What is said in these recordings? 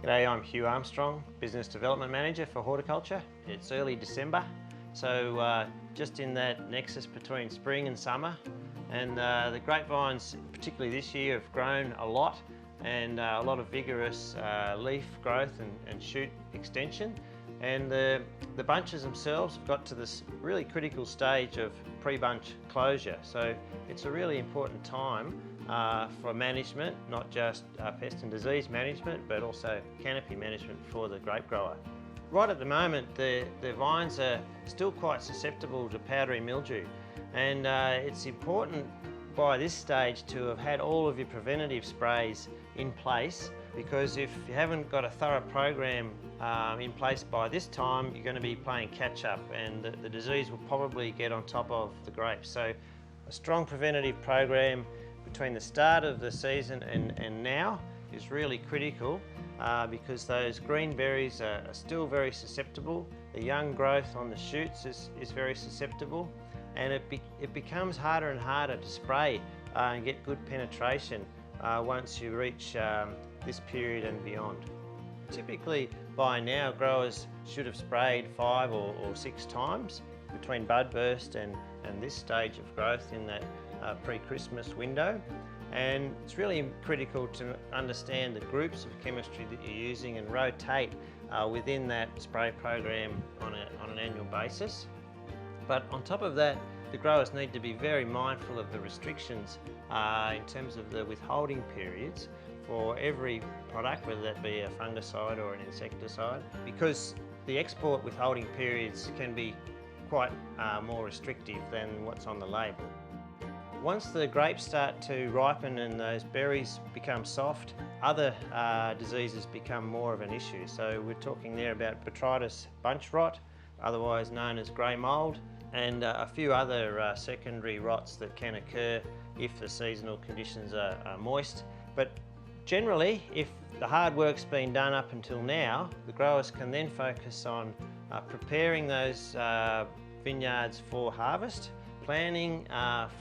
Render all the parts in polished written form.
G'day, I'm Hugh Armstrong, Business Development Manager for Horticulture. It's early December, so just in that nexus between spring and summer. And the grapevines, particularly this year, have grown a lot and a lot of vigorous leaf growth and shoot extension. And the bunches themselves have got to this really critical stage of pre-bunch closure. So it's a really important time for management, not just pest and disease management, but also canopy management for the grape grower. Right at the moment, the vines are still quite susceptible to powdery mildew, and it's important by this stage to have had all of your preventative sprays in place, because if you haven't got a thorough program in place by this time, you're going to be playing catch up and the disease will probably get on top of the grapes. So a strong preventative program between the start of the season and now is really critical, because those green berries are still very susceptible. The young growth on the shoots is very susceptible, and it becomes harder and harder to spray and get good penetration once you reach this period and beyond. Typically by now growers should have sprayed 5 or 6 times between bud burst and this stage of growth in that pre-Christmas window. And it's really critical to understand the groups of chemistry that you're using and rotate within that spray program on an annual basis. But on top of that, the growers need to be very mindful of the restrictions in terms of the withholding periods for every product, whether that be a fungicide or an insecticide, because the export withholding periods can be quite more restrictive than what's on the label. Once the grapes start to ripen and those berries become soft, other diseases become more of an issue. So we're talking there about botrytis bunch rot, otherwise known as grey mould, and a few other secondary rots that can occur if the seasonal conditions are moist. But generally, if the hard work's been done up until now, the growers can then focus on preparing those vineyards for harvest. Planning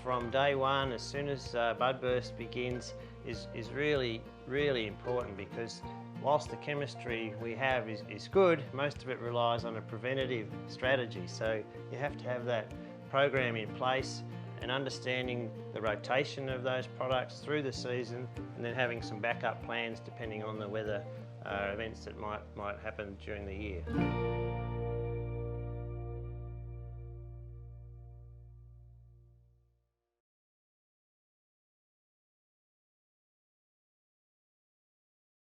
from day one, as soon as bud burst begins, is really important, because whilst the chemistry we have is good, most of it relies on a preventative strategy. So you have to have that program in place and understanding the rotation of those products through the season, and then having some backup plans depending on the weather events that might happen during the year.